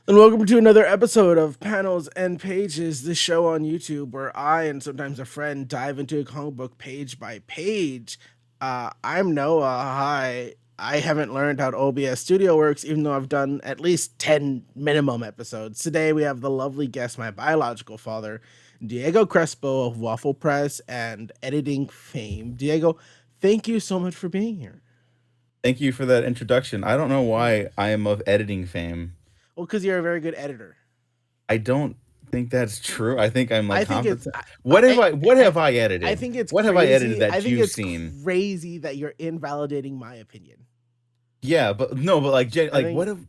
And welcome to another episode of Panels and Pages, the show on YouTube where I and sometimes a friend dive into a comic book page by page. I'm Noah. Hi. I haven't learned how OBS Studio works, even though I've done at least 10 minimum episodes. Today we have the lovely guest, my biological father, Diego Crespo of Waffle Press and editing fame. Diego, thank you so much for being here. Thank you for that introduction. I don't know why I am of editing fame. Well, because you're a very good editor. I don't think that's true. I think I'm like I think it's competent. What have I what I have I I edited? think it's What have I edited crazy. I that think you've it's seen? crazy that you're invalidating my opinion. Yeah, but no, but I like think what have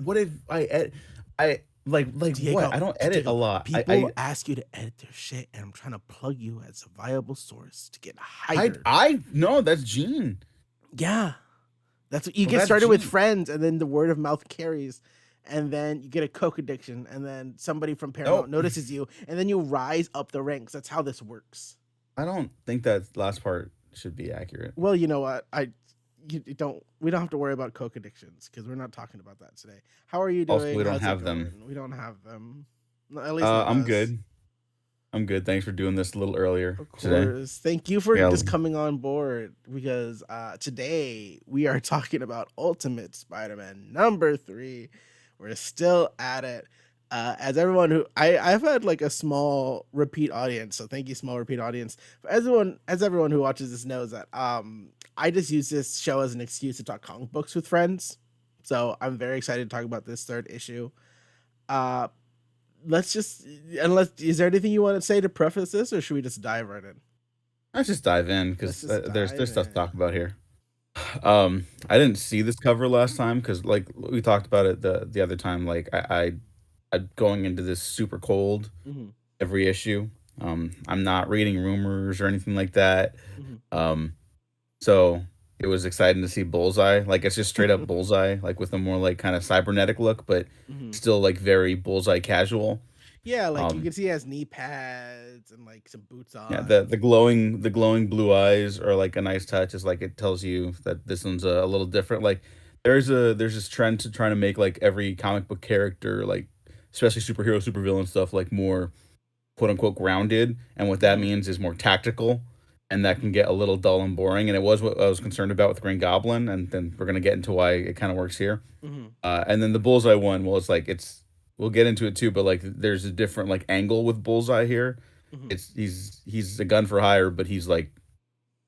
I like what? I don't edit a Diego, lot. people ask you to edit their shit, and I'm trying to plug you as a viable source to get hired. I no, that's Gene. Yeah, that's what you Well, get that's started with Gene. friends, and then the word of mouth carries, and then you get a coke addiction, and then somebody from Paramount No, notices you, and then you rise up the ranks. That's how this works. I don't think that last part should be accurate. Well, you know what? You don't we don't have to worry about coke addictions because we're not talking about that today. How are you Also, doing? we don't How's it have them. going? We don't have them. At least not I'm us. good. I'm good. Thanks for doing this a little earlier Of today. course. Thank you for Yeah. just coming on board because today we are talking about Ultimate Spider-Man number 3. We're still at it. As everyone who I've had like a small repeat audience, so thank you, small repeat audience. As everyone who watches this knows that I just use this show as an excuse to talk comic books with friends. So I'm very excited to talk about this third issue. Uh let's just unless is there anything you want to say to preface this, or should we just dive right in? Let's just dive in Let's because just there's dive stuff to talk in. about here. I didn't see this cover last time because like we talked about it the other time. Like I going into this super cold Hmm. every issue. I'm not reading rumors or anything like that. Hmm. Um, so it was exciting to see Bullseye. Like it's just straight up Bullseye, like with a more like kind of cybernetic look, but Hmm. still like very Bullseye casual. Yeah, like you Um, can see he has knee pads and like some boots Yeah, on. the glowing blue eyes are like a nice touch. It's like it tells you that this one's a little different. Like there's this trend to trying to make like every comic book character, like especially superhero, supervillain stuff, like more quote unquote grounded. And what that Hmm. means is more tactical, and that can Hmm. get a little dull and boring. And it was what I was concerned about with Green Goblin, and then we're gonna get into why it kind of works here. Hmm. And then the Bullseye one, well, it's like it's we'll get into it too, but like there's a different like angle with Bullseye here. Hmm. It's he's a gun for hire, but he's like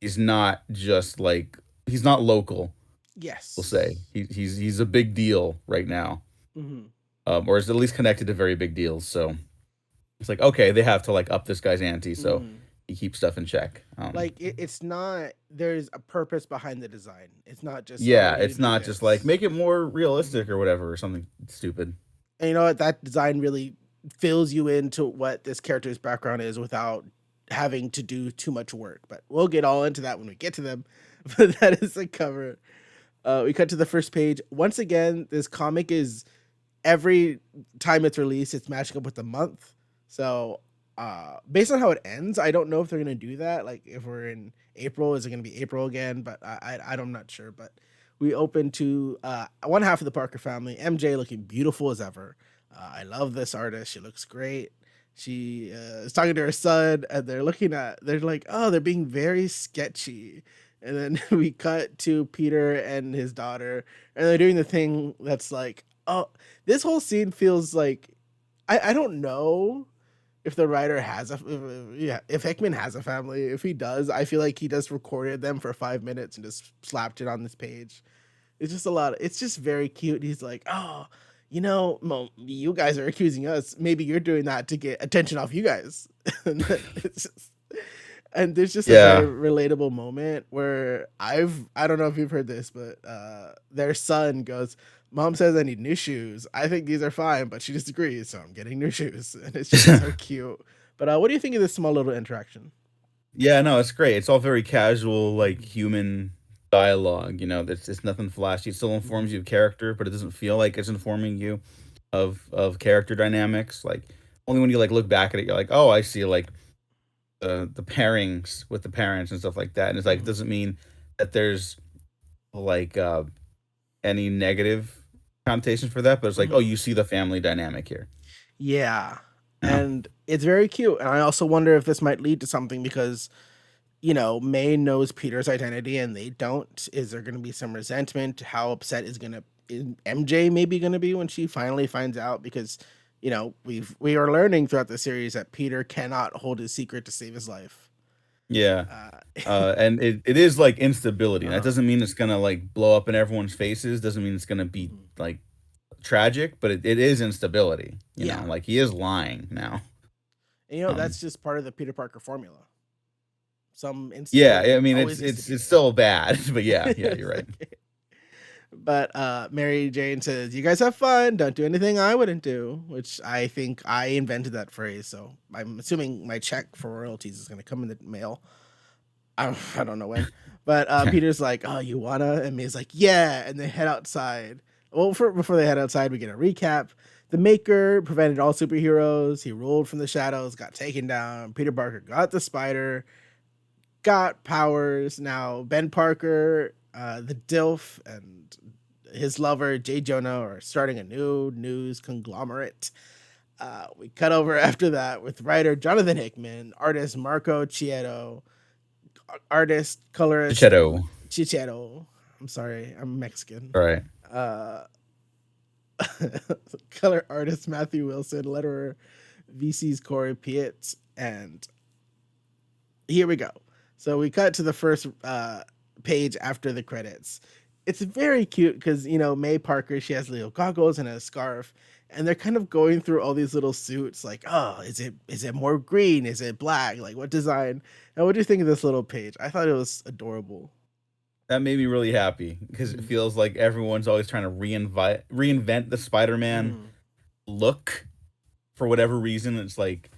he's not just like he's not local. We'll say Yes. he's a big deal right now, Hmm. or is at least connected to very big deals. So it's like okay, they have to like up this guy's ante, so Hmm. he keeps stuff in check. Like it's not. There's a purpose behind the design. It's not just, oh, Yeah, we need to it's do not just like this. make it more realistic Hmm. or whatever or something stupid. And you know what? That design really fills you into what this character's background is without having to do too much work. But we'll get all into that when we get to them. But that is the cover. We cut to the first page. Once again, this comic is every time it's released, it's matching up with the month. So, based on how it ends, I don't know if they're gonna do that. Like, if we're in April, is it gonna be April again? But I'm not sure. But we open to one half of the Parker family. MJ looking beautiful as ever. I love this artist. She looks great. She is talking to her son, and they're like, oh, they're being very sketchy. And then we cut to Peter and his daughter, and they're doing the thing that's like, oh, this whole scene feels like I don't know if the writer has yeah, if Hickman has a family. If he does, I feel like he just recorded them for 5 minutes and just slapped it on this page. It's just a lot. It's just very cute. He's like, oh, well, you guys are accusing us. Maybe you're doing that to get attention off you guys. And it's just, and there's just a very Yeah, relatable moment where I don't know if you've heard this, but their son goes, "Mom says I need new shoes. I think these are fine, but she disagrees, so I'm getting new shoes." And it's just so cute. But what do you think of this small little interaction? yeah, no, it's great. It's all very casual, like Hmm. human dialogue. You know, it's nothing flashy. It still Hmm. informs you of character, but it doesn't feel like it's informing you of character dynamics. Like only when you like look back at it, you're like, oh, I see like the pairings with the parents and stuff like that. And it's like it Hmm. doesn't mean that there's like any negative connotation for that, but it's like, oh, Mhm. you see the family dynamic here. Yeah. You know? And it's very cute. And I also wonder if this might lead to something because, May knows Peter's identity and they don't. Is there going to be some resentment? How upset is MJ maybe going to be when she finally finds out? Because, we are learning throughout the series that Peter cannot hold his secret to save his life. Yeah. Uh, And it is like instability. And that uh, doesn't mean it's gonna like blow up in everyone's faces. Doesn't mean it's gonna be mhm. like tragic, but it is instability. Yeah. Like he is lying now. And, Um, that's just part of the Peter Parker formula. Some yeah, I instability mean always needs to be it's there. still bad, but yeah, you're It's right. okay. But Mary Jane says, "You guys have fun. Don't do anything I wouldn't do," which I think I invented that phrase. So I'm assuming my check for royalties is going to come in the mail. I don't know when. But Peter's like, "Oh, you wanna?" And May's like, "Yeah." And they head outside. Well, before they head outside, we get a recap. The Maker prevented all superheroes. He ruled from the shadows, got taken down. Peter Parker got the spider, got powers. Now Ben Parker, the DILF, and his lover Jay Jonah are starting a new news conglomerate. We cut over after that with writer Jonathan Hickman, artist Marco Chieto, artist colorist Chichetto. Chicheto. I'm sorry, I'm Mexican. All right. Uh, color artist Matthew Wilson, letterer VC's Corey Pietz, and here we go. So we cut to the first page after the credits. It's very cute because May Parker, she has little goggles and a scarf, and they're kind of going through all these little suits. Like, oh, is it more green? Is it black? Like, what design? And what do you think of this little page? I thought it was adorable. That made me really happy because it Mm-hmm. feels like everyone's always trying to reinvent the Spider-Man Mm-hmm. look for whatever reason. It's like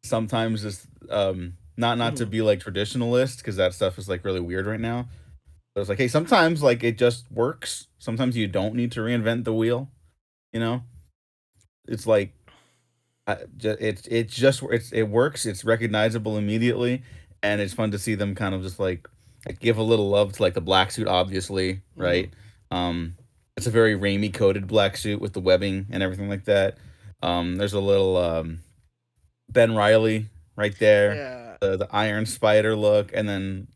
sometimes it's not to Mm-hmm. be like traditionalist because that stuff is like really weird right now. But it's like, hey, sometimes like it just works. Sometimes you don't need to reinvent the wheel. You know, it's like it works. It's recognizable immediately, and it's fun to see them kind of just like give a little love to like the black suit, obviously, Mm-hmm. right? Um, it's a very Raimi coated black suit with the webbing and everything like that. There's a little Ben Riley right there, Yeah. the Iron Spider look, and then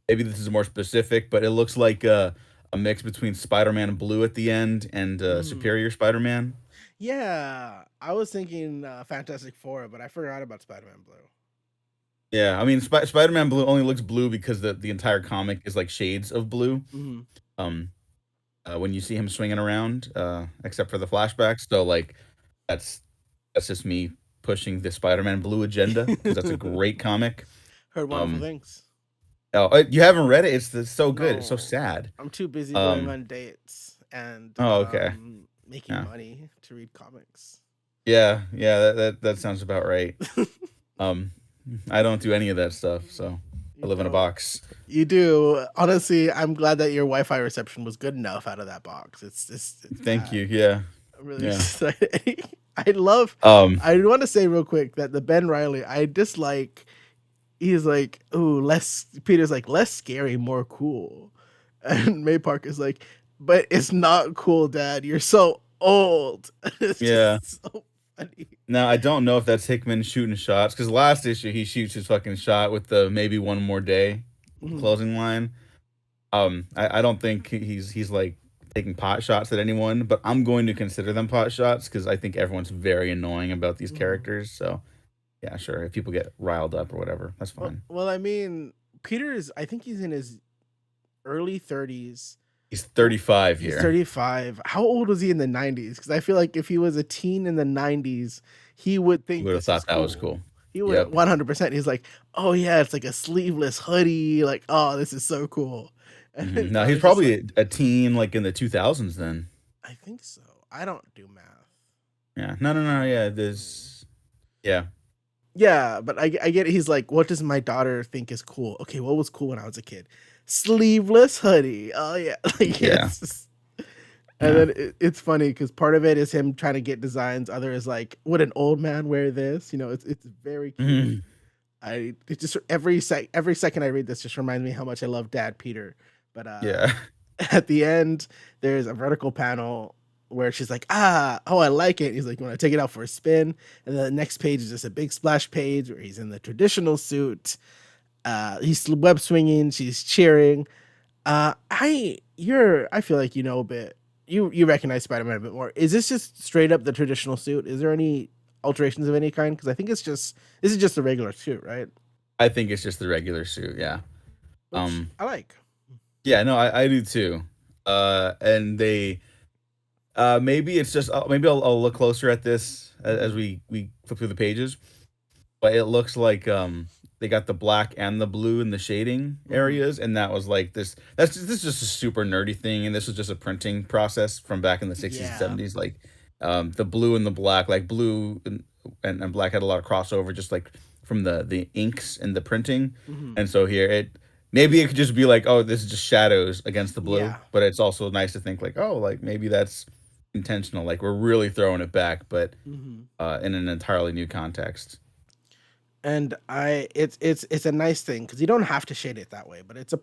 maybe this is more specific, but it looks like a mix between Spider-Man Blue at the end and Mm-hmm. Superior Spider-Man. Yeah. I was thinking Fantastic Four, but I forgot about Spider-Man Blue. Yeah, I mean, Spider-Man Blue only looks blue because the entire comic is like shades of blue. Mm-hmm. Um, when you see him swinging around, except for the flashbacks. So like, that's that's just me pushing the Spider-Man Blue agenda because that's a great comic. Heard wonderful Um, things. oh, you haven't read it? It's so good. It's so No, sad. I'm too busy going Um, on dates and oh, okay. making Yeah, money to read comics. yeah. That sounds about right. Um, I don't do any of that stuff, so I You live in a don't. box. You do. Honestly, I'm glad that your Wi-Fi reception was good enough out of that box. It's Thank bad. you. Yeah, I'm really yeah. excited. I love. Um, I want to say real quick that the Ben Riley I dislike. He's like, ooh, less. Peter's like less scary, more cool, and May Parker's like, but it's not cool, Dad. You're so old. It's yeah. just so funny. Now I don't know if that's Hickman shooting shots because last issue he shoots his fucking shot with the maybe one more day Mhm. closing line. I don't think he's like taking pot shots at anyone, but I'm going to consider them pot shots because I think everyone's very annoying about these Mhm. characters. So yeah, sure. If people get riled up or whatever, that's Well, fine. well, I mean, Peter is. I think he's in his early 30s. He's 35 He's here. 35. How old was he in the 90s? Because I feel like if he was a teen in the 90s, he would You think would have this is thought that was cool. cool. He would Yep. 100%. He's like, oh, yeah, it's like a sleeveless hoodie. Like, oh, this is so cool. And Now now he's he's just like, probably a teen like in the 2000s then. I think so. I don't do math. Yeah. No. Yeah. There's. Yeah. Yeah, but I get it. He's like, what does my daughter think is cool? Okay, what was cool when I was a kid? Sleeveless hoodie. Oh, yeah. Like, Yeah. yes. And Yeah. then it's funny because part of it is him trying to get designs. Other is like, would an old man wear this? It's very cute. Mhm. It just every second I read this just reminds me how much I love Dad Peter. But Yeah. At the end, there's a vertical panel where she's like, oh, I like it. He's like, you want to take it out for a spin? And then the next page is just a big splash page where he's in the traditional suit. He's web swinging. She's cheering. I feel like you know a bit. You recognize Spider Man a bit more. Is this just straight up the traditional suit? Is there any alterations of any kind? Because I think this is just a regular suit, right? I think it's just the regular suit, yeah. Which Um, I like. yeah, no, I do too. And they maybe it's just maybe I'll look closer at this as we flip through the pages. But it looks like they got the black and the blue in the shading Mm-hmm. areas, and that was like this is just a super nerdy thing, and this was just a printing process from back in the 60s and Yeah. 70s. Like the blue and the black, like blue and black had a lot of crossover, just like from the inks and the printing. Mm-hmm. And so here it maybe it could just be like, oh, this is just shadows against the blue, Yeah. but it's also nice to think like, oh, like maybe that's intentional, like we're really throwing it back, but Mm-hmm. in an entirely new context. And it's a nice thing because you don't have to shade it that way, but it's a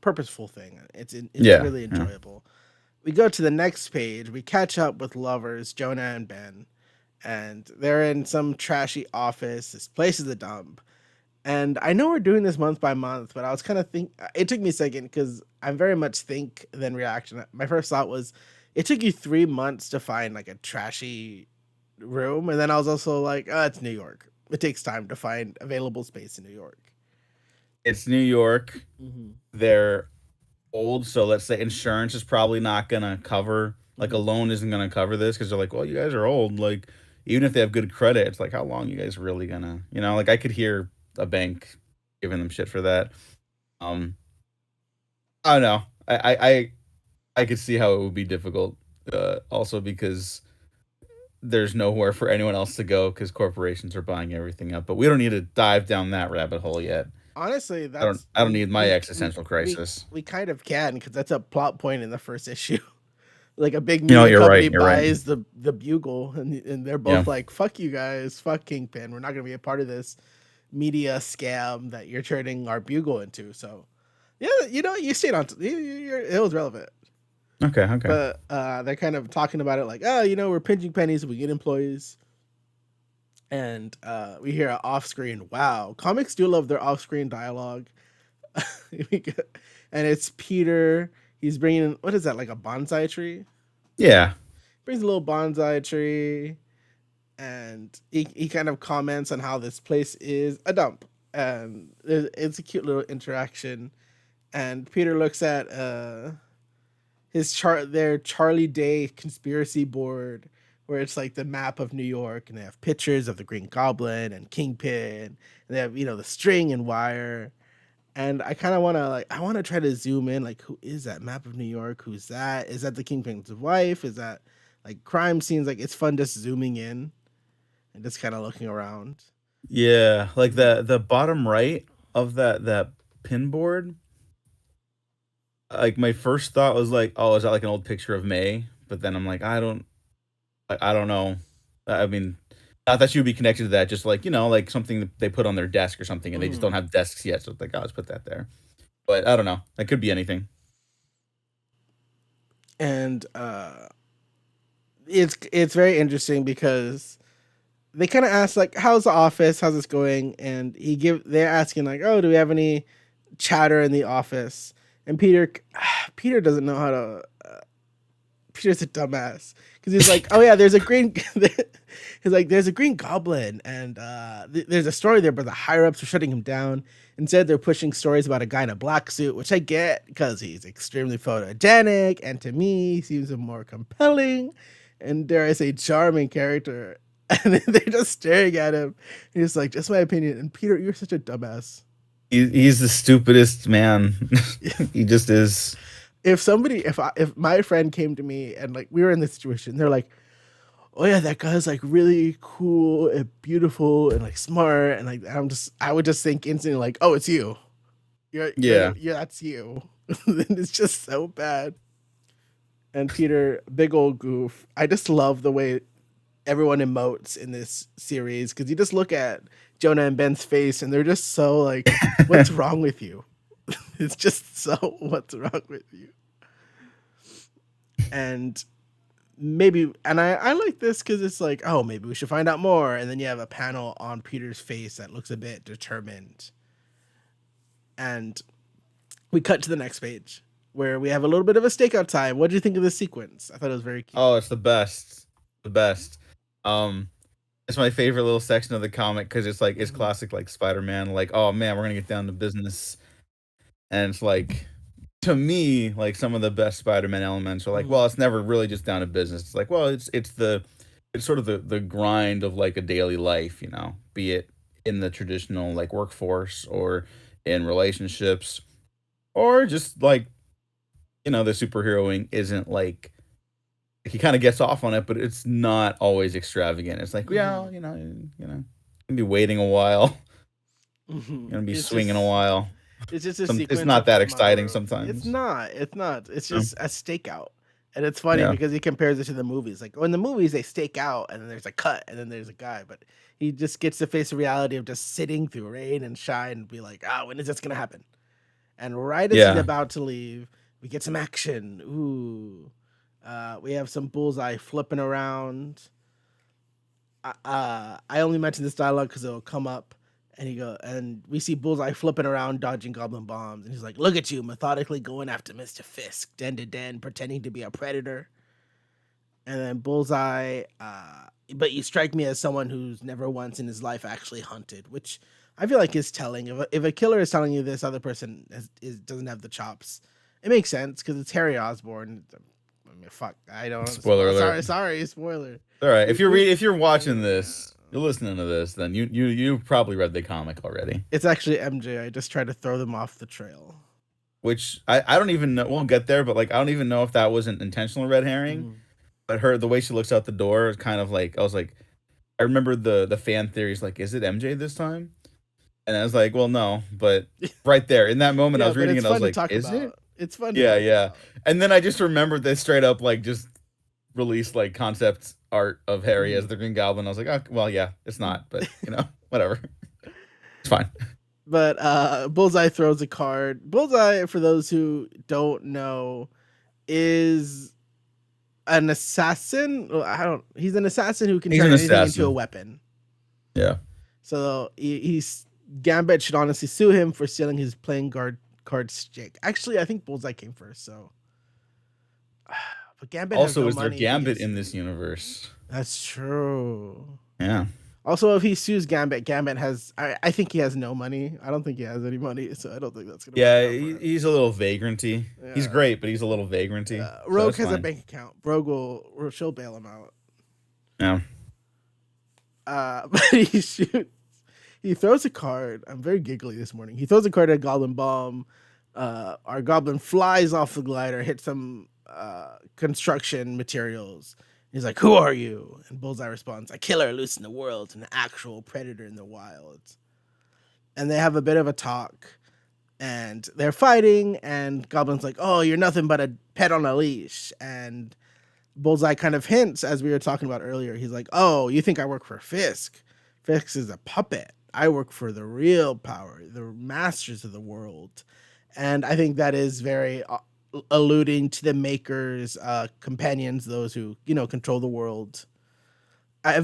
purposeful thing. It's Yeah, really yeah. enjoyable. We go to the next page. We catch up with lovers Jonah and Ben, and they're in some trashy office. This place is a dump. And I know we're doing this month by month, but I was kind of think it took me a second because I'm very much think then reaction. My first thought was it took you 3 months to find like a trashy room, and then I was also like, oh, it's New York. It takes time to find available space in New York. It's New York. Mm-hmm. They're old, so let's say insurance is probably not gonna cover, like a Mm-hmm. loan isn't gonna cover this because they're like, well, you guys are old. Like, even if they have good credit, it's like, how long you guys really gonna, like I could hear a bank giving them shit for that. Um, I don't know. I could see how it would be difficult. Also because there's nowhere for anyone else to go because corporations are buying everything up. But we don't need to dive down that rabbit hole yet. Honestly, I don't. that's I don't need my existential crisis. we kind of can because that's a plot point in the first issue. Like a big You know, media you're right. company You're right. buys the Bugle, and they're Yeah. both like, "Fuck you guys, fuck Kingpin. We're not gonna be a part of this media scam that you're turning our Bugle into." So, yeah, you see it on. It was relevant, Okay. Okay. but they're kind of talking about it like, "Oh, we're pinching pennies. We get employees." And we hear off screen. Wow, comics do love their off screen dialogue. And it's Peter. He's bringing what is that, like a bonsai tree? Yeah. Brings a little bonsai tree, and he kind of comments on how this place is a dump, and it's a cute little interaction. And Peter looks at his their Charlie Day conspiracy board, where it's like the map of New York, and they have pictures of the Green Goblin and Kingpin, and they have the string and wire. And I kind of want to I want to try to zoom in, like, who is that map of New York? Who's that? Is that the Kingpin's wife? Is that like crime scenes? Like, it's fun just zooming in and just kind of looking around. Yeah. Like Mhm. the bottom right of that pin board. Like my first thought was like, oh, is that like an old picture of May? But then I'm like, I don't know. I mean, not that she would be connected to that. Just like like something that they put on their desk or something, and they just don't Mhm. have desks yet. So it's like, oh, let's put that there. But I don't know. That could be anything. And it's very interesting because they kind of ask like, "How's the office? How's this going?" And they're asking like, "Oh, do we have any chatter in the office?" And Peter doesn't know how to. Peter's a dumbass because he's like, "Oh yeah, there's a green." He's like, "There's a green goblin, and there's a story there, but the higher ups are shutting him down. Instead, they're pushing stories about a guy in a black suit, which I get because he's extremely photogenic, and to me, he seems a more compelling and dare I say, charming character." And they're just staring at him. He's like, "Just my opinion." And Peter, you're such a dumbass. He's the stupidest man. He just is. If my friend came to me and like we were in this situation, they're like, "Oh yeah, that guy's like really cool and beautiful and like smart," and like I would just think instantly like, "Oh, it's you. Yeah. That's you." And it's just so bad. And Peter, big old goof. I just love the way everyone emotes in this series because you just look at Jonah and Ben's face and they're just so like, "What's wrong with you?" It's just so, "What's wrong with you?" And maybe, and I like this because it's like, oh, maybe we should find out more. And then you have a panel on Peter's face that looks a bit determined. And we cut to the next page where we have a little bit of a stakeout time. What do you think of this sequence? I thought it was very cute. Oh, it's the best. The best. Um, it's my favorite little section of the comic because it's like it's Mhm. classic like Spider-Man, like, oh man, we're gonna get down to business. And it's like to me, like some of the best Spider-Man elements are like, Mhm. well, it's never really just down to business. It's like, well, it's sort of the grind of like a daily life, be it in the traditional like workforce or in relationships or just like, the superheroing isn't like he kind of gets off on it, but it's not always extravagant. It's like, yeah, Mhm. gonna be waiting a while, Mhm. gonna be It's swinging a just while. it's just a It's sequence not of that exciting tomorrow. It's sometimes. not. It's not. It's Yeah. just a stakeout. And it's funny Yeah. because he compares it to the movies. Like when the movies they stake out and then there's a cut and then there's a guy, but he just gets to face the reality of just sitting through rain and shine and be like, ah, when is this gonna happen? And right as he's Yeah. about to leave, we get some action. Ooh. We have some Bullseye flipping around. I only mention this dialogue because it'll come up, and we see Bullseye flipping around, dodging goblin bombs, and he's like, "Look at you, methodically going after Mister Fisk, den to den, pretending to be a predator." And then Bullseye, but you strike me as someone who's never once in his life actually hunted, which I feel like is telling. If a killer is telling you this other person doesn't have the chops, it makes sense because it's Harry Osborn. I mean, fuck, I don't. Spoiler alert. Sorry, spoiler. All right. We, we, If you're watching yeah. this, you're listening to this, then you probably read the comic already. It's actually MJ. I just tried to throw them off the trail. Which I don't even know. We'll get there, but like I don't even know if that was an intentional red herring. Mhm. But her the way she looks out the door is kind of like I was like I remember the fan theories like is it MJ this time? And I was like, well, no, but right there in that moment I Yeah, was but reading it's it. I was fun to like, talk is it? about. It's fun to Yeah, talk yeah. about. And then I just remembered they straight up like just released like concept art of Harry as Mhm. the Green Goblin. I was like, oh, well, yeah, it's not, but whatever, it's fine. But Bullseye throws a card. Bullseye, for those who don't know, is an assassin. Well, I don't. He's an assassin who can He's turn an anything into a assassin. weapon. Yeah. So he's Gambit should honestly sue him for stealing his playing card stick. Actually, I think Bullseye came first. So, but Gambit has Also, no is there money if he Gambit gets in this sued. universe? That's true. Yeah. Also, if he sues Gambit, Gambit has. I think he has no money. I don't think he has any money, so I don't think that's gonna work Yeah, out for him. he's a little vagranty. He's Yeah. great, but he's a little vagranty, so Rogue it's has a fine. bank account. Rogue will she'll bail him out. Yeah. But he shoots. He throws a card. I'm very giggly this morning. He throws a card at a goblin bomb. Our goblin flies off the glider, hits some construction materials. He's like, "Who are you?" And Bullseye responds, "A killer loose in the world, an actual predator in the wild." And they have a bit of a talk, and they're fighting. And Goblin's like, "Oh, you're nothing but a pet on a leash." And Bullseye kind of hints, as we were talking about earlier. He's like, "Oh, you think I work for Fisk? Fisk is a puppet. I work for the real power, the masters of the world." And I think that is very alluding to the makers, companions, those who control the world. I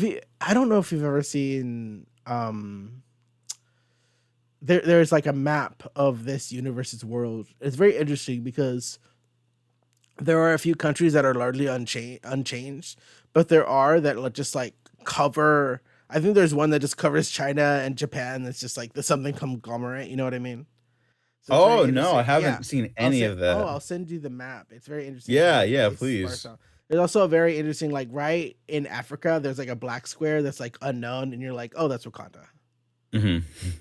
don't know if you've ever seen. There's like a map of this universe's world. It's very interesting because there are a few countries that are largely unchanged, but there are that just like cover. I think there's one that just covers China and Japan. That's just like the something conglomerate. You know what I mean? So it's very Oh no, I interesting. Yeah, haven't seen any of that. I'll send you the map. It's very interesting how Yeah, they're yeah, placed please. sparse out. There's also a very interesting like right in Africa. There's like a black square that's like unknown, and you're like, oh, that's Wakanda. Hmm.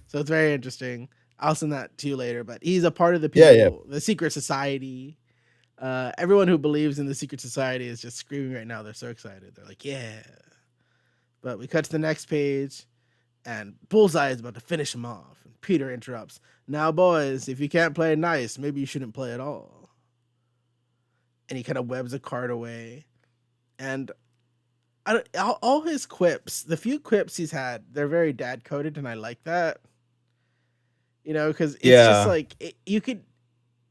So it's very interesting. I'll send that to you later. But he's a part of the Yeah, yeah. people, the secret society. Everyone who believes in the secret society is just screaming right now. They're so excited. They're like, yeah. But we cut to the next page, and Bullseye is about to finish him off. And Peter interrupts. Now, boys, if you can't play nice, maybe you shouldn't play at all. And he kind of webs a card away. And all his quips, the few quips he's had, they're very dad coded, and I like that. Because it's just Yeah. like you could.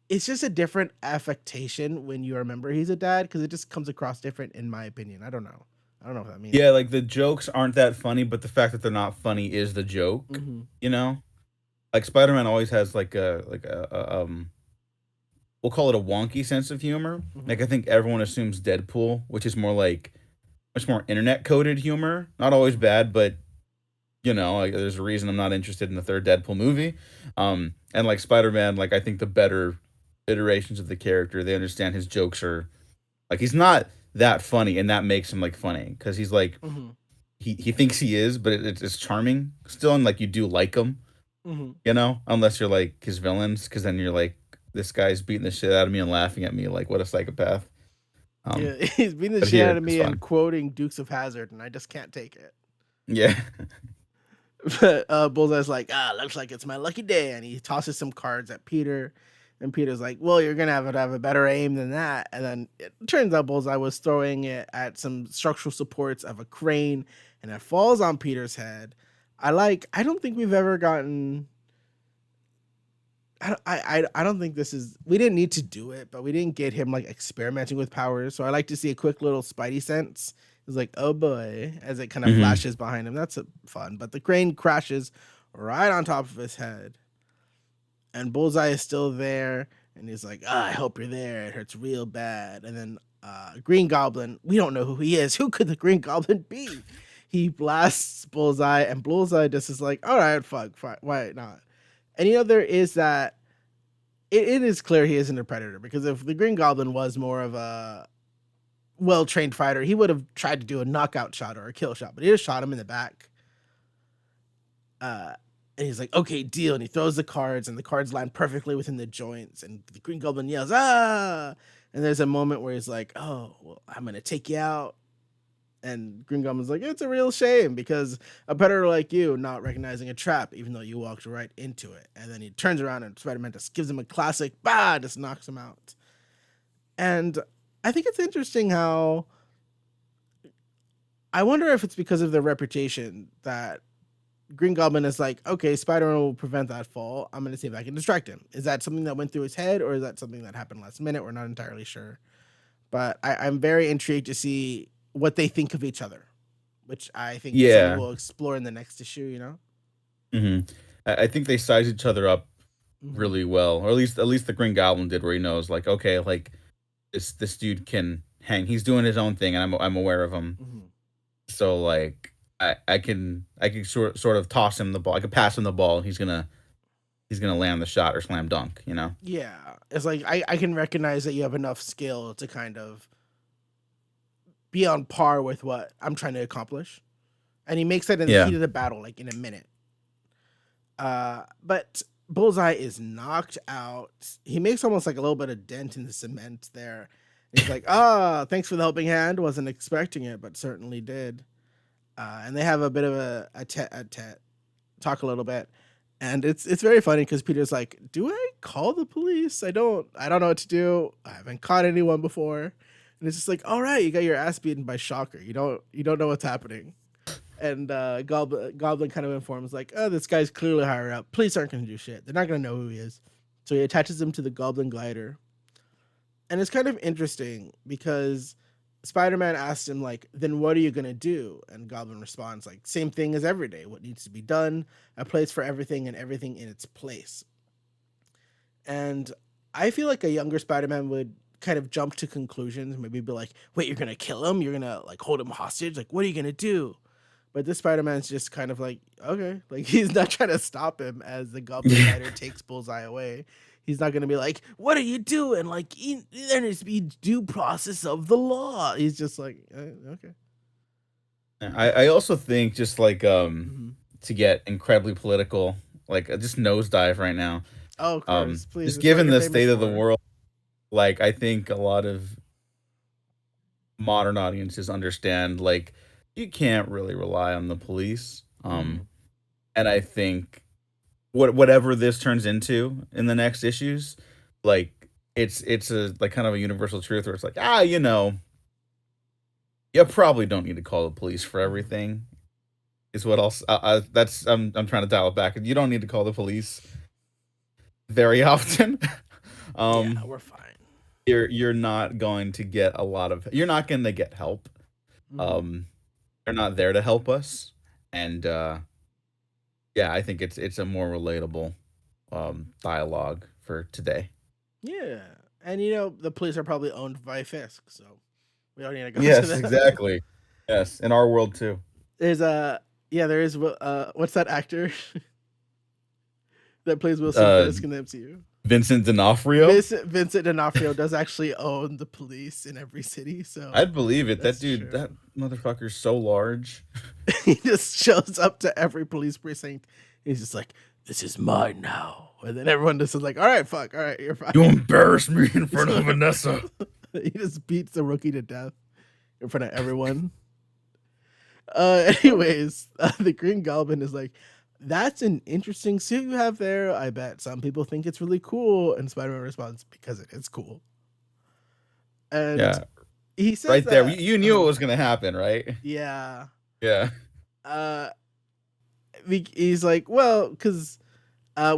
it's just a different affectation when you remember he's a dad because it just comes across different, in my opinion. I don't know. I don't know what that means. Yeah, like the jokes aren't that funny, but the fact that they're not funny is the joke, Mm-hmm. you know? Like Spider-Man always has we'll call it a wonky sense of humor. Mm-hmm. Like I think everyone assumes Deadpool, which is more like much more internet coded humor. Not always Mm-hmm. bad, but like, there's a reason I'm not interested in the third Deadpool movie. And like Spider-Man, like I think the better iterations of the character, they understand his jokes are like he's not that funny, and that makes him like funny because he's like Mm-hmm. he thinks he is, but it's charming still, and like you do like him, Mm-hmm. unless you're like his villains, because then you're like this guy's beating the shit out of me and laughing at me like what a psychopath. Yeah, Um, he's beating the but shit out here of it's me and fun. quoting Dukes of Hazard, and I just can't take it. Yeah. But Bullseye's like, looks like it's my lucky day, and he tosses some cards at Peter, and Peter's like, well, you're gonna have to have a better aim than that. And then it turns out Bullseye was throwing it at some structural supports of a crane, and it falls on Peter's head. I don't think we've ever gotten. I don't think this is. We didn't need to do it, but we didn't get him like experimenting with powers. So I like to see a quick little Spidey sense. It's like, oh boy, as it kind of Hmm. flashes behind him. That's fun. But the crane crashes right on top of his head, and Bullseye is still there, and he's like, I hope you're there. It hurts real bad. And then Green Goblin, we don't know who he is. Who could the Green Goblin be? He blasts Bullseye, and Bullseye just is like, all right, fuck, fine, why not? And there is that it is clear he isn't a predator because if the Green Goblin was more of a well trained fighter, he would have tried to do a knockout shot or a kill shot, but he just shot him in the back. Uh, and he's like, okay, deal. And he throws the cards, and the cards land perfectly within the joints. And the Green Goblin yells, ah! And there's a moment where he's like, oh, well, I'm going to take you out. And Green Goblin's like, it's a real shame because a predator like you not recognizing a trap, even though you walked right into it. And then he turns around and Spider-Man just gives him a classic, bah, just knocks him out. And I think it's interesting how I wonder if it's because of their reputation that Green Goblin is like, okay, Spider-Man will prevent that fall. I'm going to see if I can distract him. Is that something that went through his head or is that something that happened last minute? We're not entirely sure. But I'm very intrigued to see what they think of each other, which I think is something Yeah. we'll explore in the next issue. Hmm. I think they size each other up Mm-hmm. really well, or at least the Green Goblin did, where he knows like, okay, like this dude can hang. He's doing his own thing, and I'm aware of him. Mm-hmm. So like I can sort of toss him the ball. I could pass him the ball. He's gonna land the shot or slam dunk. Yeah. It's like I can recognize that you have enough skill to kind of be on par with what I'm trying to accomplish. And he makes that in the Yeah. heat of the battle, like in a minute. But Bullseye is knocked out. He makes almost like a little bit of dent in the cement there. He's like, thanks for the helping hand. Wasn't expecting it, but certainly did. And they have a bit of a tete, talk a little bit. And it's very funny because Peter's like, do I call the police? I don't know what to do. I haven't caught anyone before. And it's just like, all right, you got your ass beaten by Shocker. You don't know what's happening. And Goblin kind of informs like, oh, this guy's clearly higher up. Police aren't going to do shit. They're not going to know who he is. So he attaches him to the Goblin glider. And it's kind of interesting because Spider-Man asks him like, then what are you going to do? And Goblin responds like, same thing as every day. What needs to be done, a place for everything and everything in its place. And I feel like a younger Spider-Man would kind of jump to conclusions, maybe be like, wait, you're going to kill him? You're going to like hold him hostage? Like, what are you going to do? But this Spider-Man's just kind of like, okay, like he's not trying to stop him as the Goblin Yeah. Rider takes Bullseye away. He's not gonna be like, what are you doing? Like, there needs to be due process of the law. He's just like, okay. I also think just like Mm-hmm. to get incredibly political, like just nosedive right now. Oh, of course, please. Just It's what given you're the famous state of the for. world, like I think a lot of modern audiences understand like you can't really rely on the police. Mm-hmm. And I think whatever this turns into in the next issues, like it's a like kind of a universal truth where it's like, you probably don't need to call the police for Mm-hmm. everything. Is what else that's I'm trying to dial it back. You don't need to call the police very often. Yeah, um, we're fine. you're not going to get a lot of you're not going to get help. Hmm. Um, they're not there to help us, and yeah, I think it's a more relatable dialogue for today. Yeah, and the police are probably owned by Fisk, so we don't need to go into Yes, that. exactly. Yes, in our world too. There's a yeah, there is what's that actor that plays Wilson Uh, Fisk in the MCU? Vincent D'Onofrio. Vincent D'Onofrio does actually own the police in every city, so I'd believe it. That that's dude, that true. motherfucker's so large. He just shows up to every police precinct. He's just like, "This is mine now," and then everyone just is like, "All right, fuck, all right, you're You fine." embarrassed me in front of Vanessa. He just beats the rookie to death in front of everyone. Anyways, the Green Goblin is like, "That's an interesting suit you have there. I bet some people think it's really cool." And Spider-Man responds, "Because it is cool." And Yeah, he says right there. that, You knew it was gonna happen, right? yeah, Yeah. uh, he's like, "Well, because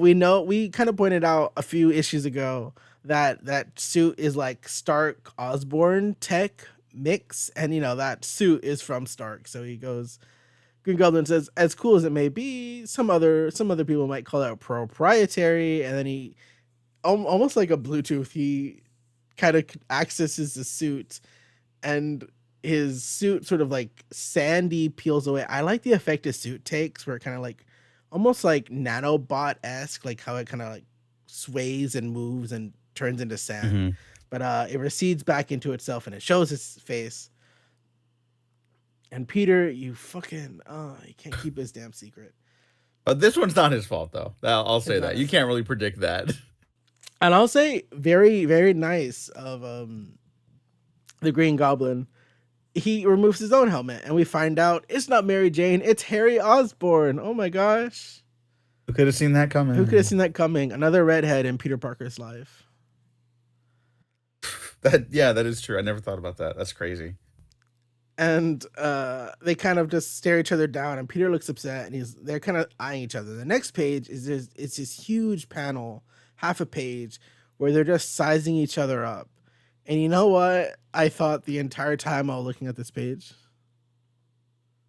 we kind of pointed out a few issues ago that that suit is like Stark Osborn tech mix, and that suit is from Stark." So he goes, Green Goblin says, "As cool as it may be, some other people might call it proprietary." And then he, almost like a Bluetooth, he kind of accesses the suit, and his suit sort of like sandy peels away. I like the effect his suit takes, where it kind of like almost like nanobot esque, like how it kind of like sways and moves and turns into sand. Hmm. But it recedes back into itself and it shows his face. And Peter, you fucking you can't keep his damn secret. But this one's not his fault, though. I'll It's say not that. You his can't fault. really predict that. And I'll say very, very nice of the Green Goblin. He removes his own helmet and we find out it's not Mary Jane, it's Harry Osborn. Oh my gosh. Who could have seen that Who could have coming? seen that coming? Another redhead in Peter Parker's life. Yeah, that is true. I never thought about that. That's crazy. And they kind of just stare each other down and Peter looks upset and they're kind of eyeing each other. The next page is it's this huge panel, half a page, where they're just sizing each other up. And you know what I thought the entire time while looking at this page?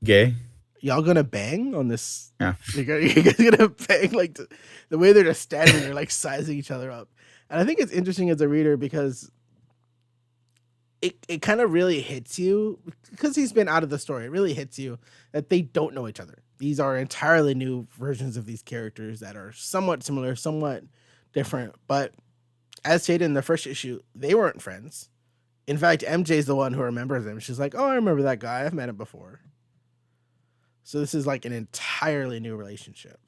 Gay. Y'all gonna bang on this? Yeah. You guys gonna bang, like the way they're just standing there like sizing each other up. And I think it's interesting as a reader because it kind of really hits you, because he's been out of the story. It really hits you that they don't know each other. These are entirely new versions of these characters that are somewhat similar, somewhat different. But as stated in the first issue, they weren't friends. In fact, MJ's the one who remembers him. She's like, "Oh, I remember that guy. I've met him before." So this is like an entirely new relationship.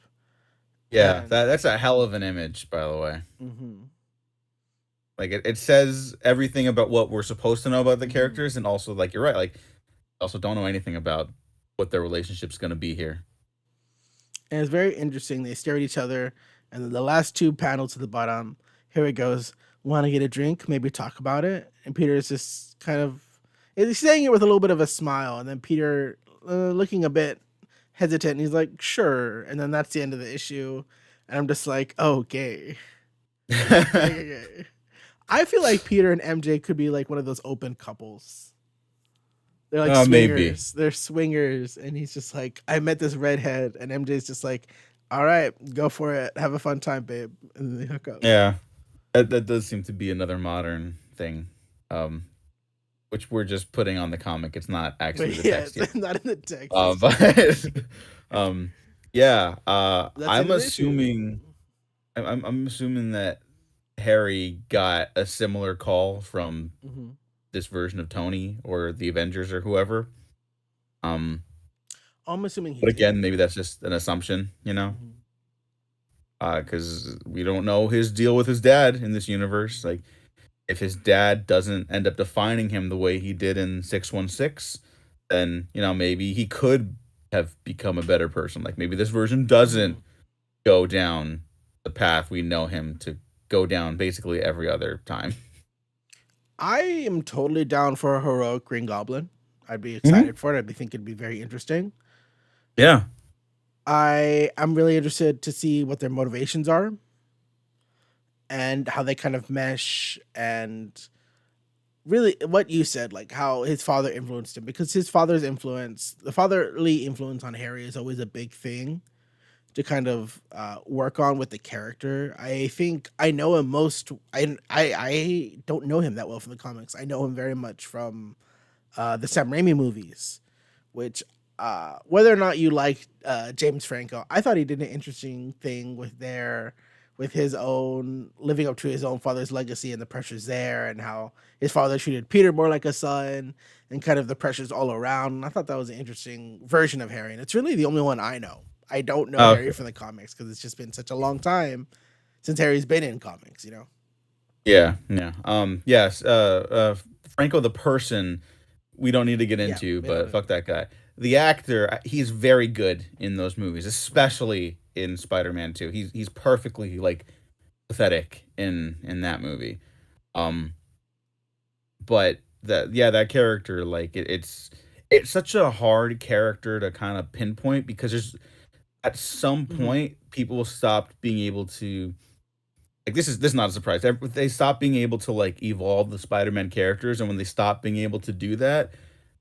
Yeah, And that's a hell of an image, by the way. mhm, Like it says everything about what we're supposed to know about the mhm. characters, and also like you're right, like also don't know anything about what their relationship's gonna be here. And it's very interesting. They stare at each other, and then the last two panels to the bottom, here it goes. Want to get a drink? Maybe talk about it. And Peter is just kind of, he's saying it with a little bit of a smile, and then Peter looking a bit hesitant. And he's like, "Sure." And then that's the end of the issue. And I'm just like, "Oh, gay, gay, gay, gay." I feel like Peter and MJ could be like one of those open couples. They're like Maybe. swingers. They're swingers, and he's just like, "I met this redhead," and MJ's just like, "All right, go for it. Have a fun time, babe." And then they hook up. Yeah. That does seem to be another modern thing. Um, which we're just putting on the comic. It's not actually But the yeah, text yet. not in the text. It's just But yeah, that's the end I'm of the issue. assuming I'm assuming that Harry got a similar call from Hmm. this version of Tony or the Avengers or whoever. Um, I'm assuming he but again, did. maybe that's just an assumption, you know, Hmm. because we don't know his deal with his dad in this universe. Like, if his dad doesn't end up defining him the way he did in 616, then maybe he could have become a better person. Like maybe this version doesn't Hmm. go down the path we know him to go down basically every other time. I am totally down for a heroic Green Goblin. I'd be Hmm. excited for it. I'd be think it'd be very interesting. Yeah. I'm really interested to see what their motivations are. and how they kind of mesh, and really what you said, like how his father influenced him, because his father's influence, the fatherly influence on Harry is always a big thing to kind of work on with the character. I think I know him most. I don't know him that well from the comics. I know him very much from the Sam Raimi movies, which whether or not you like James Franco, I thought he did an interesting thing with his own living up to his own father's legacy and the pressures there, and how his father treated Peter more like a son, and kind of the pressures all around. And I thought that was an interesting version of Harry, and it's really the only one I know. I don't know Harry Okay. from the comics because it's just been such a long time since Harry's been in comics. You know. Yeah, yeah. Yes, Franco the person, we don't need to get Yeah, into, we don't but know. fuck that guy. The actor, he's very good in those movies, especially in Spider-Man 2. He's perfectly like pathetic in that movie. Um, but that yeah, that character like it's such a hard character to kind of pinpoint because there's at some Hmm. point people stopped being able to like this is not a surprise. They stopped being able to like evolve the Spider-Man characters, and when they stop being able to do that,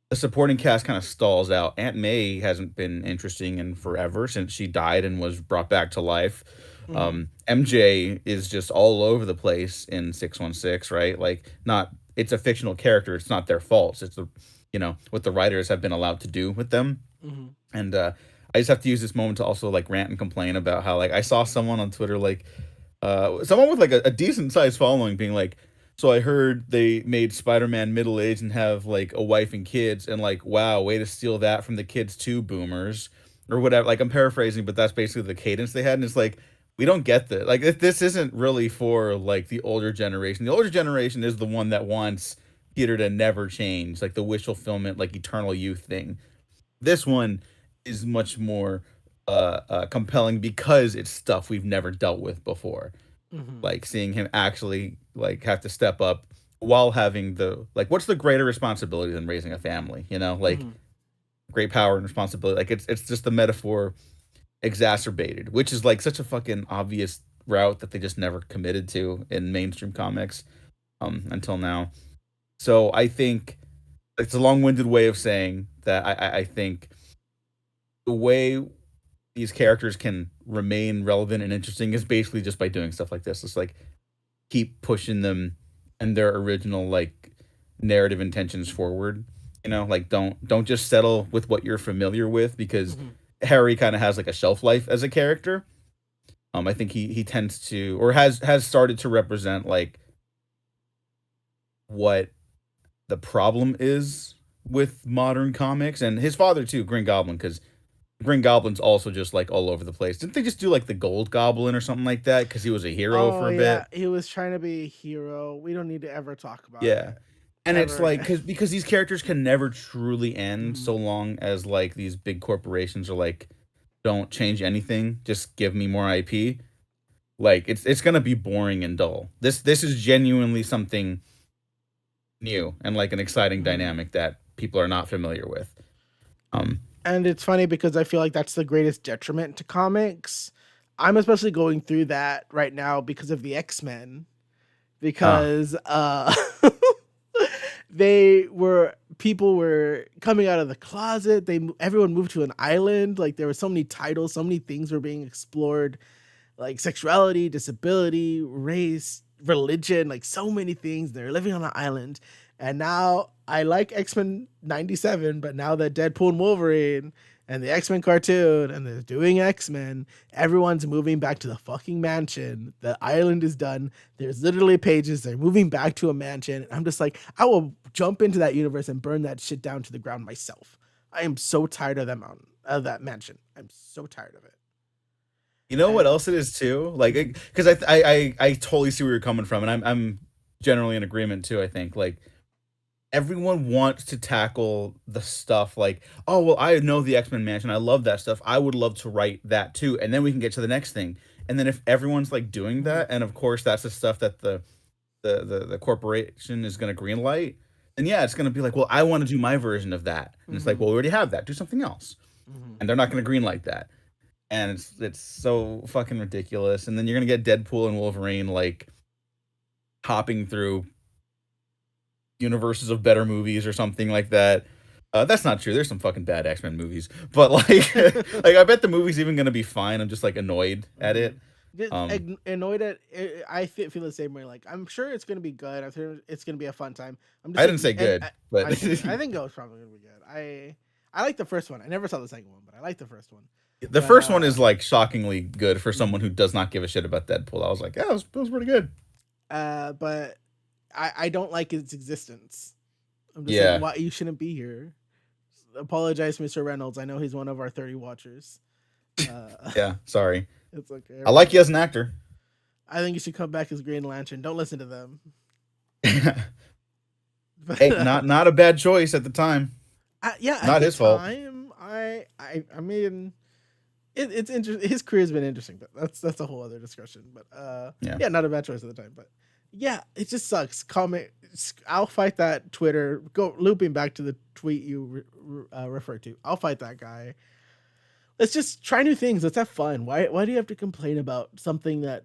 the supporting cast kind of stalls out. Aunt May hasn't been interesting in forever since she died and was brought back to life. Hmm. MJ is just all over the place in 616, right? Like not it's a fictional character, it's not their faults. It's the what the writers have been allowed to do with them. Hmm. And I just have to use this moment to also like rant and complain about how like I saw someone on Twitter like someone with like a decent sized following being like, so I heard they made Spider-Man middle aged and have like a wife and kids, and like, wow, way to steal that from the kids too, boomers, or whatever. Like I'm paraphrasing, but that's basically the cadence they had, and it's like we don't get that. Like this isn't really for like the older generation. The older generation is the one that wants Peter to never change, like the wish fulfillment, like eternal youth thing. This one is much more compelling because it's stuff we've never dealt with before. Hmm. Like seeing him actually like have to step up while having the like what's the greater responsibility than raising a family, like Hmm. great power and responsibility. Like it's just the metaphor exacerbated, which is like such a fucking obvious route that they just never committed to in mainstream comics until now. So I think it's a long-winded way of saying that I think the way these characters can remain relevant and interesting is basically just by doing stuff like this. It's like keep pushing them and their original like narrative intentions forward. Like don't just settle with what you're familiar with because Hmm. Harry kind of has like a shelf life as a character. I think he tends to or has started to represent like what the problem is with modern comics and his father too, Green Goblin, because Green Goblin's also just like all over the place. Didn't they just do like the Gold Goblin or something like that because he was a hero Oh for a yeah, bit? he was trying to be a hero. We don't need to ever talk about Yeah. it And it's ever like again. because these characters can never truly end Hmm. so long as like these big corporations are like don't change anything, just give me more IP. Like it's gonna be boring and dull. This is genuinely something new and like an exciting Hmm. dynamic that people are not familiar with. Um And it's funny because I feel like that's the greatest detriment to comics. I'm especially going through that right now because of the X-Men, uh because they were people were coming out of the closet. Everyone moved to an island. Like there were so many titles, so many things were being explored, like sexuality, disability, race, religion, like so many things. They're living on an island. And now I like X-Men 97, but now that Deadpool and Wolverine and the X-Men cartoon and they're doing X-Men, everyone's moving back to the fucking mansion. The island is done. There's literally pages. They're moving back to a mansion. I'm just like, I will jump into that universe and burn that shit down to the ground myself. I am so tired of that mountain, of that mansion. I'm so tired of it. You know what And else it is too? Like, mhm, because I totally see where you're coming from, and I'm generally in agreement too. I think like everyone wants to tackle the stuff like, oh well, I know the X Men Mansion, I love that stuff. I would love to write that too, and then we can get to the next thing. And then if everyone's like doing mhm, that, and of course that's the stuff that the corporation is going to green light, then yeah, it's going to be like, well, I want to do my version of that, and it's like, mhm, well, we already have that. Do something else, mhm, and they're not going to green light that and it's so fucking ridiculous. And then you're gonna get Deadpool and Wolverine like hopping through universes of better movies or something like that. That's not true. There's some fucking bad X-Men movies, but like, like I bet the movie's even gonna be fine. I'm just like annoyed at Mm-hmm. it. Just Um, annoyed at. I feel the same way. Like I'm sure it's gonna be good. I'm sure it's gonna be a fun time. I'm just I like, didn't say and good, but I think it was probably gonna be good. I like the first one. I never saw the second one, but I like the first one. the But first one is like shockingly good for someone mhm. who does not give a shit about Deadpool. I was like, yeah, it was pretty good. But I don't like its existence. I'm just like, Yeah, why you shouldn't be here. Apologize, Mr. Reynolds. I know he's one of our 30 watchers. Uh, yeah. Sorry. it's okay. I I like you respect as an it. actor. I think you should come back as Green Lantern. Don't listen to them. But Hey, not a bad choice at the time. yeah, at Not the his fault. time, I mean, it's interesting. His career's been interesting, but that's a whole other discussion. But Yeah. yeah, not a bad choice at the time. But yeah, it just sucks. Comment. I'll fight that Twitter. Go looping back to the tweet you referred to. I'll fight that guy. Let's just try new things. Let's have fun. Why do you have to complain about something that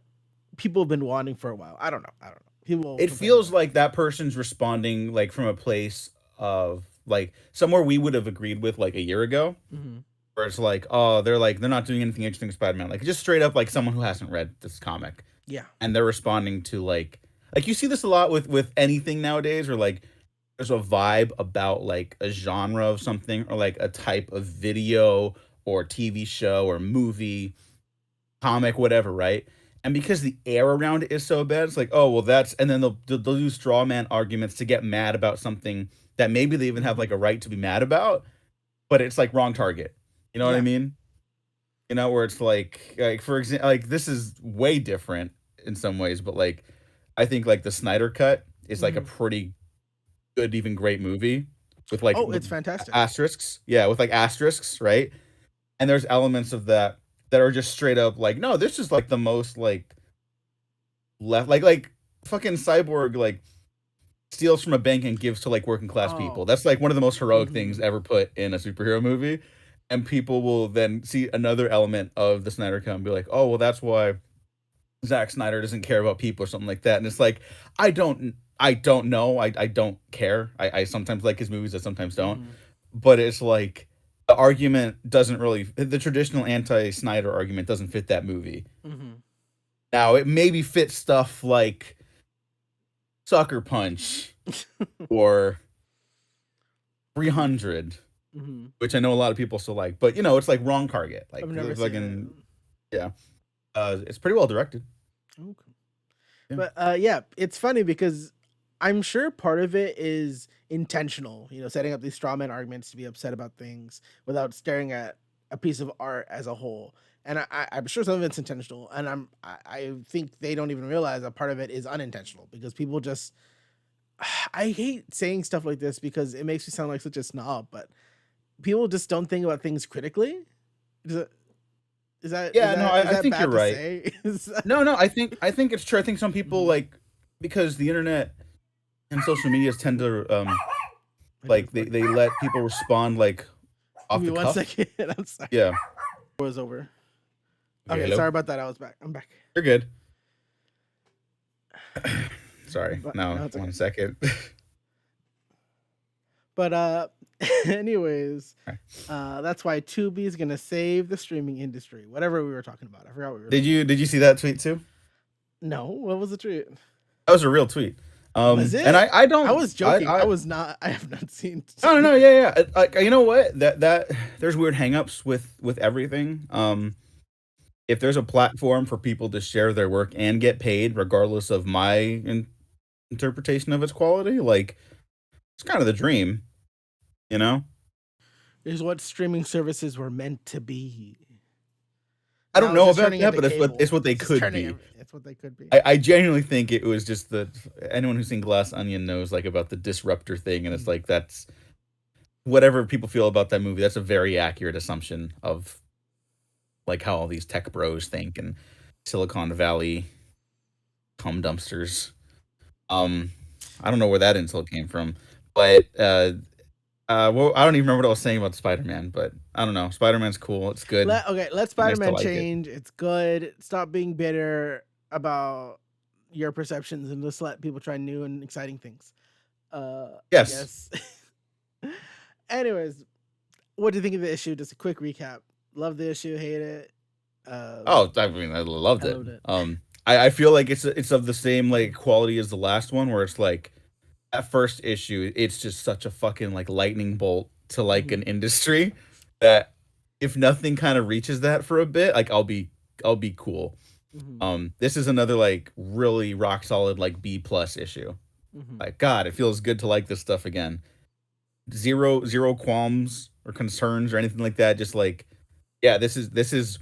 people have been wanting for a while? I don't know. I don't know. People It complain feels about like that person's responding like from a place of like somewhere we would have agreed with like a year ago, it. Hmm. where it's like, oh, they're not doing anything interesting with Spider-Man. Like just straight up like someone who hasn't read this comic. Yeah. And they're responding to like you see this a lot with anything nowadays, or like there's a vibe about like a genre of something or like a type of video or TV show or movie, comic, whatever, right? And because the air around it is so bad, it's like, oh well, that's and then they'll use straw man arguments to get mad about something that maybe they even have like Hmm. a right to be mad about, but it's like wrong target. You know what I Yeah. mean? You know, where it's like for example, like this is way different in some ways, but like I think like the Snyder cut is like a Hmm. pretty good, even great movie with like Oh, it's fantastic. asterisks. Yeah, with like asterisks, right? And there's elements of that that are just straight up like, no, this is like the most like left like fucking cyborg like steals from a bank and gives to like working class people. Oh. That's like one of the most heroic things Hmm. ever put in a superhero movie. And people will then see another element of the Snyder Cut and be like, oh well, that's why Zack Snyder doesn't care about people or something like that. And it's like, I don't know. I don't care. I sometimes like his movies, I sometimes don't. Hmm. But it's like the argument doesn't really the traditional anti-Snyder argument doesn't fit that movie. Hmm. Now it maybe fits stuff like Sucker Punch or 300, Hmm. which I know a lot of people still like. But you know, it's like wrong target. I've Like never seen it. fucking yeah. It's pretty well directed. Okay. Yeah. But yeah, it's funny because I'm sure part of it is intentional, setting up these straw man arguments to be upset about things without staring at a piece of art as a whole. And I'm sure some of it's intentional, and I think they don't even realize that part of it is unintentional because people just. I hate saying stuff like this because it makes me sound like such a snob, but people just don't think about things critically. Is that is that is Yeah, no, that is I that think you're bad to right. say? No, no, I think it's true. I think some people Mhm. like because the internet and social medias tend to My dog's like they barking. they let people respond like Give off me the one cuff. second. I'm sorry. Yeah. It was over. Okay, Okay, hello. sorry about that. I was back. I'm back. You're good. Sorry. But No, no, it's okay. 1 second. But anyways, Okay. that's why Tubi is gonna save the streaming industry. Whatever we were talking about, I forgot what we were Did talking you about. did you see that tweet too? No, what was the truth? That was a real tweet. Was And it? I I don't was joking. I I was not. I have not seen. no, no, no, yeah, yeah. Like you know what? That there's weird hangups with everything. If there's a platform for people to share their work and get paid regardless of my interpretation of its quality, like it's kind of the dream, you know? Is what streaming services were meant to be. I don't Now it's know just about turning that, into but it's cable. what they It's just could turning. be. It's what they could be. I genuinely think it was just the anyone who's seen Glass Onion knows like about the disruptor thing, and it's Mhm. like that's whatever people feel about that movie. That's a very accurate assumption of like how all these tech bros think and Silicon Valley cum dumpsters. Um, I don't know where that insult came from, but well, I don't even remember what I was saying about Spider Man, but I don't know. Spider Man's cool. It's good. Let Nice to Spider-Man like it. change. It's good. Stop being bitter about your perceptions and just let people try new and exciting things. I Yes. guess. Anyways, what do you think of the issue? Just a quick recap. Love the issue, hate it. Oh, I mean, I loved I it. loved it. I feel like it's of the same like quality as the last one, where it's like that first issue, it's just such a fucking like lightning bolt to like Mhm, an industry that if nothing kind of reaches that for a bit, like I'll be cool. mhm, This is another like really rock solid like B+ issue. mhm, Like God, it feels good to like this stuff again. Zero qualms or concerns or anything like that. Just like, yeah, this is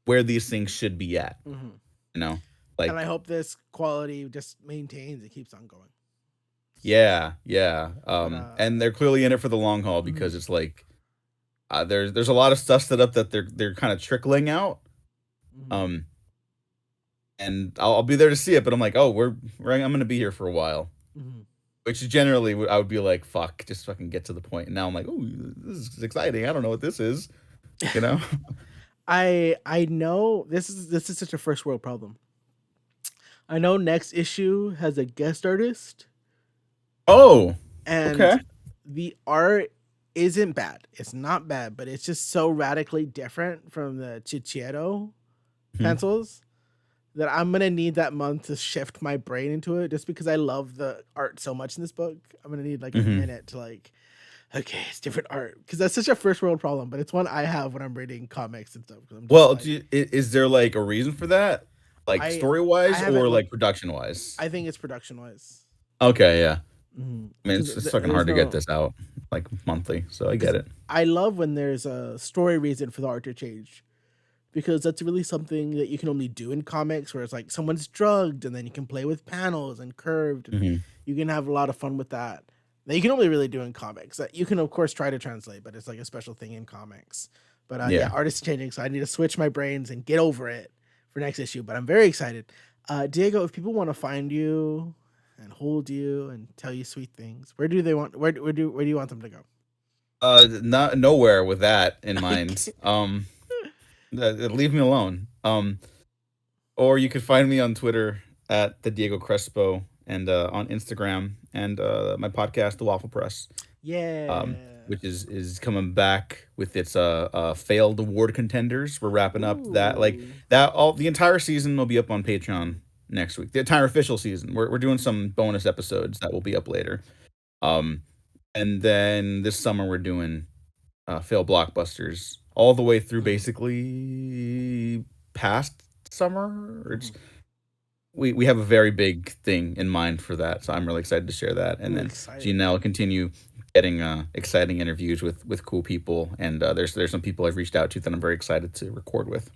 where these things should be at. mhm. You know, And I like hope this quality just maintains and keeps on going. yeah, yeah. But And they're clearly in it for the long haul mhm, because it's like there's a lot of stuff set up that they're kind of trickling out. mhm, Um, and I'll be there to see it, but I'm like, oh, I'm gonna be here for a while. mhm. Which generally I would be like, fuck, just fucking get to the point. And now I'm like, oh, this is exciting. I don't know what this is, you know? I know this is such a first world problem. I know next issue has a guest artist, Oh, and okay. the art isn't bad. It's not bad, but it's just so radically different from the Chichero Mhm. pencils that I'm gonna need that month to shift my brain into it. Just because I love the art so much in this book, I'm gonna need like a Mhm. minute to like, okay, it's different art because that's such a first world problem. But it's one I have when I'm reading comics and stuff. Because I'm just Well, like, is there like a reason for that? Like I story I wise haven't or like looked. production wise? I think it's production wise. Okay, yeah. I mean, Because it's fucking there's hard to get no, this out like monthly, so I get because it. I love when there's a story reason for the art to change, because that's really something that you can only do in comics, where it's like someone's drugged and then you can play with panels and curved and Mhm. you can have a lot of fun with that. That you can only really do in comics. That you can of course try to translate, but it's like a special thing in comics. But yeah, Yeah. art is changing, so I need to switch my brains and get over it for next issue. But I'm very excited. Diego, if people want to find you and hold you and tell you sweet things, where do they want? Where do you want them to go? Not nowhere with that in mind. Okay. Leave me alone. Or you could find me on Twitter at the Diego Crespo and on Instagram and my podcast, The Waffle Press, Yeah. which is coming back with its failed award contenders. We're wrapping up that like Ooh. that all the entire season will be up on Patreon next week. The entire official season. We're doing some bonus episodes that will be up later. Um, and then this summer we're doing fail blockbusters all the way through Mhm, basically past summer. mhm. We have a very big thing in mind for that, so I'm really excited to share that. And Ooh, then exciting. Gina will continue getting exciting interviews with cool people, and there's some people I've reached out to that I'm very excited to record with.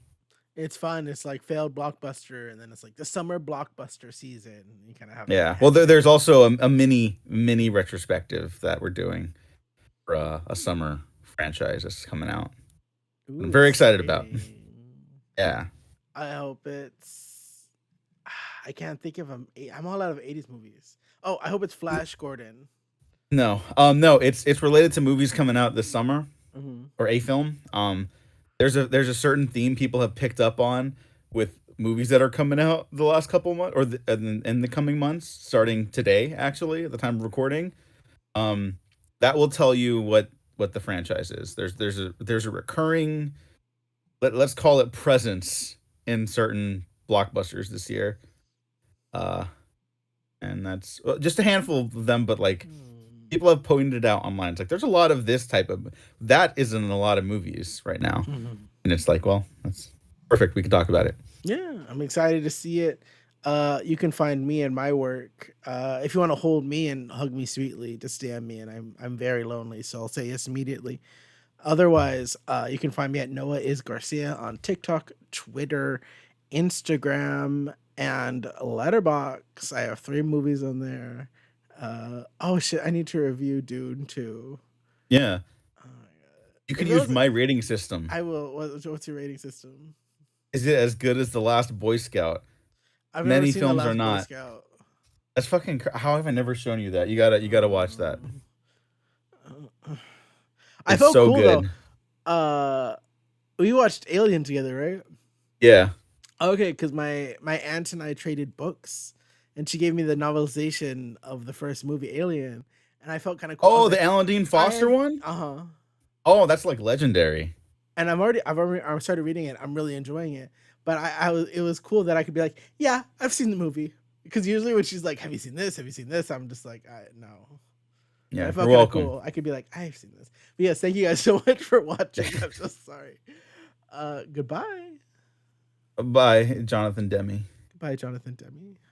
It's fun. It's like failed blockbuster, and then it's like the summer blockbuster season. You kind of have to Yeah, well, hand pick. there's also a mini retrospective that we're doing for a summer franchise that's coming out. Ooh, I'm very excited about. exciting. Yeah. I hope it's. I can't think of them. I'm all out of '80s movies. Oh, I hope it's Flash Gordon. No, it's related to movies coming out this summer Hmm. or a film. There's a certain theme people have picked up on with movies that are coming out the last couple months or in the coming months, starting today, actually, at the time of recording. Um, that will tell you what the franchise is. There's a recurring let's call it presence in certain blockbusters this year. Uh, and that's well, just a handful of them, but like people have pointed it out online. It's like there's a lot of this type of that isn't in a lot of movies right now, Hmm. and it's like, well, that's perfect. We can talk about it. Yeah, I'm excited to see it. You can find me and my work. If you want to hold me and hug me sweetly, just DM me, and I'm very lonely, so I'll say yes immediately. Otherwise, you can find me at Noah is Garcia on TikTok, Twitter, Instagram, and Letterbox. I have 3 movies on there. Oh shit, I need to review Dune too. Yeah, Oh my god! you If could it use was, my rating system. I will. What's your rating system? Is it as good as the Last Boy Scout? I've never Many seen The films are Last Boy not. Scout. That's fucking. How have I never shown you that? You gotta watch that. Um, I It's felt so cool though. good. Uh, we watched Alien together, right? Yeah. Okay, because my aunt and I traded books, and she gave me the novelization of the first movie, Alien, and I felt kind of cool. I was Oh, the like, Alan Dean Foster one? uh huh. Oh, that's like legendary. And I started reading it. I'm really enjoying it. But it was cool that I could be like, yeah, I've seen the movie. Because usually when she's like, have you seen this? Have you seen this? I'm just like, no. But I Yeah, you're felt kind of welcome. cool. I could be like, I've seen this. But yes, thank you guys so much for watching. I'm so sorry. Goodbye. Bye, Jonathan Demme. Goodbye, Jonathan Demme.